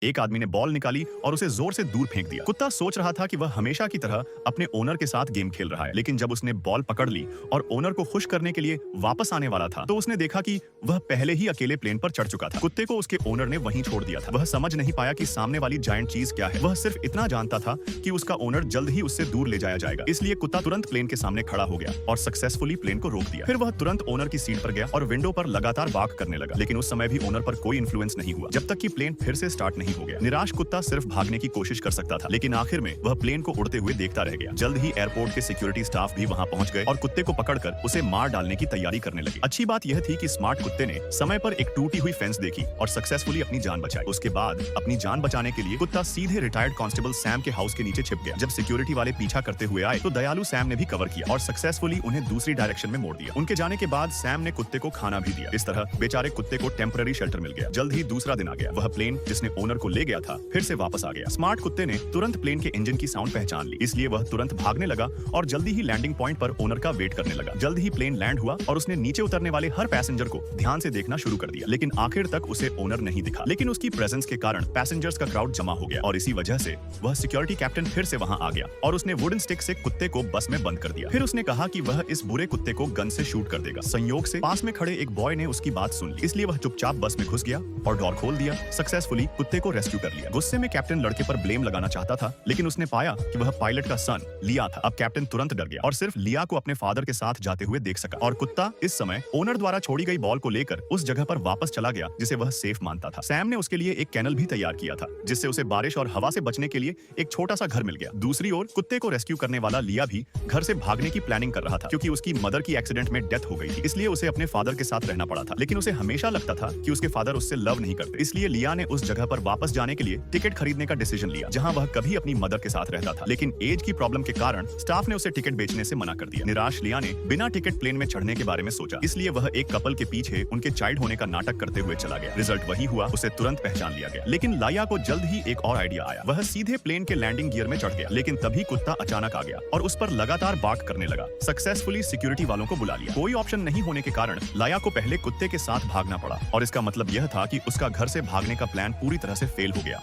एक आदमी ने बॉल निकाली और उसे जोर से दूर फेंक दिया। कुत्ता सोच रहा था कि वह हमेशा की तरह अपने ओनर के साथ गेम खेल रहा है, लेकिन जब उसने बॉल पकड़ ली और ओनर को खुश करने के लिए वापस आने वाला था, तो उसने देखा कि वह पहले ही अकेले प्लेन पर चढ़ चुका था। कुत्ते को उसके ओनर ने वहीं छोड़ दिया था। वह समझ नहीं पाया कि सामने वाली जायंट चीज क्या है। वह सिर्फ इतना जानता था कि उसका ओनर जल्द ही उससे दूर ले जाया जाएगा। इसलिए कुत्ता तुरंत प्लेन के सामने खड़ा हो गया और सक्सेसफुली प्लेन को रोक दिया। फिर वह तुरंत ओनर की सीट पर गया और विंडो पर लगातार बार्क करने लगा, लेकिन उस समय भी ओनर पर कोई इन्फ्लुएंस नहीं हुआ जब तक कि प्लेन फिर से स्टार्ट नहीं हो गया। निराश कुत्ता सिर्फ भागने की कोशिश कर सकता था, लेकिन आखिर में वह प्लेन को उड़ते हुए देखता रह गया। जल्द ही एयरपोर्ट के सिक्योरिटी स्टाफ भी वहां पहुंच गए और कुत्ते को पकड़कर उसे मार डालने की तैयारी करने लगे। अच्छी बात यह थी कि स्मार्ट कुत्ते ने समय पर एक टूटी हुई फेंस देखी और सक्सेसफुली अपनी जान बचाई। उसके बाद अपनी जान बचाने के लिए कुत्ता सीधे रिटायर्ड कांस्टेबल सैम के हाउस के नीचे छिप गया। जब सिक्योरिटी वाले पीछा करते हुए आए तो दयालु सैम ने भी कवर किया और सक्सेसफुली उन्हें दूसरी डायरेक्शन में मोड़ दिया। उनके जाने के बाद सैम ने कुत्ते को खाना भी दिया। इस तरह बेचारे कुत्ते को टेम्पररी शेल्टर मिल गया। जल्द ही दूसरा दिन आ गया। वह प्लेन जिसने ओनर को ले गया था फिर से वापस आ गया। स्मार्ट कुत्ते ने तुरंत प्लेन के इंजन की साउंड पहचान ली, इसलिए वह तुरंत भागने लगा और जल्दी ही लैंडिंग पॉइंट पर ओनर का वेट करने लगा। जल्द ही प्लेन लैंड हुआ और उसने नीचे उतरने वाले हर पैसेंजर को ध्यान से देखना शुरू कर दिया, लेकिन आखिर तक उसे ओनर नहीं दिखा। लेकिन उसकी प्रेजेंस के कारण पैसेंजर्स का क्राउड जमा हो गया और इसी वजह से वह सिक्योरिटी कैप्टन फिर से वहां आ गया और उसने वुडन स्टिक से कुत्ते को बस में बंद कर दिया। फिर उसने कहा कि वह इस बुरे कुत्ते को गन से शूट कर देगा। संयोग से पास में खड़े एक बॉय ने उसकी बात सुन ली, इसलिए वह चुपचाप बस में घुस गया और डोर खोल दिया। सक्सेसफुली कुत्ते को रेस्क्यू कर लिया। गुस्से में कैप्टन लड़के पर ब्लेम लगाना चाहता था, लेकिन उसने पाया कि वह पायलट का सन लिया था। अब कैप्टन तुरंत डर गया और सिर्फ लिया को अपने फादर के साथ जाते हुए देख सका। और कुत्ता इस समय ओनर द्वारा छोड़ी गई बॉल को लेकर उस जगह पर वापस चला गया जिसे वह सेफ मानता था। सैम ने उसके लिए एक कैनल भी तैयार किया था, जिससे उसे बारिश और हवा से बचने के लिए एक छोटा सा घर मिल गया। दूसरी ओर कुत्ते को रेस्क्यू करने वाला लिया भी घर से भागने की प्लानिंग कर रहा था, क्योंकि उसकी मदर की एक्सीडेंट में डेथ हो गई थी। इसलिए उसे अपने फादर के साथ रहना पड़ा था, लेकिन उसे हमेशा लगता था कि उसके फादर उससे लव नहीं करते। इसलिए लिया ने उस जगह पर वापस जाने के लिए टिकट खरीदने का डिसीजन लिया, जहां वह कभी अपनी मदर के साथ रहता था। लेकिन एज की प्रॉब्लम के कारण स्टाफ ने उसे टिकट बेचने से मना कर दिया। निराश लिया ने बिना टिकट प्लेन में चढ़ने के बारे में सोचा, इसलिए वह एक कपल के पीछे उनके चाइल्ड होने का नाटक करते हुए चला गया। रिजल्ट वही हुआ, उसे तुरंत पहचान लिया गया। लेकिन लाया को जल्द ही एक और आइडिया आया। वह सीधे प्लेन के लैंडिंग गियर में चढ़ गया, लेकिन तभी कुत्ता अचानक आ गया और उस पर लगातार बार्क करने लगा। सक्सेसफुली सिक्योरिटी वालों को बुला लिया। कोई ऑप्शन नहीं होने के कारण लाया को पहले कुत्ते के साथ भागना पड़ा और इसका मतलब यह था कि उसका घर से भागने का प्लान पूरी तरह से फेल हो गया।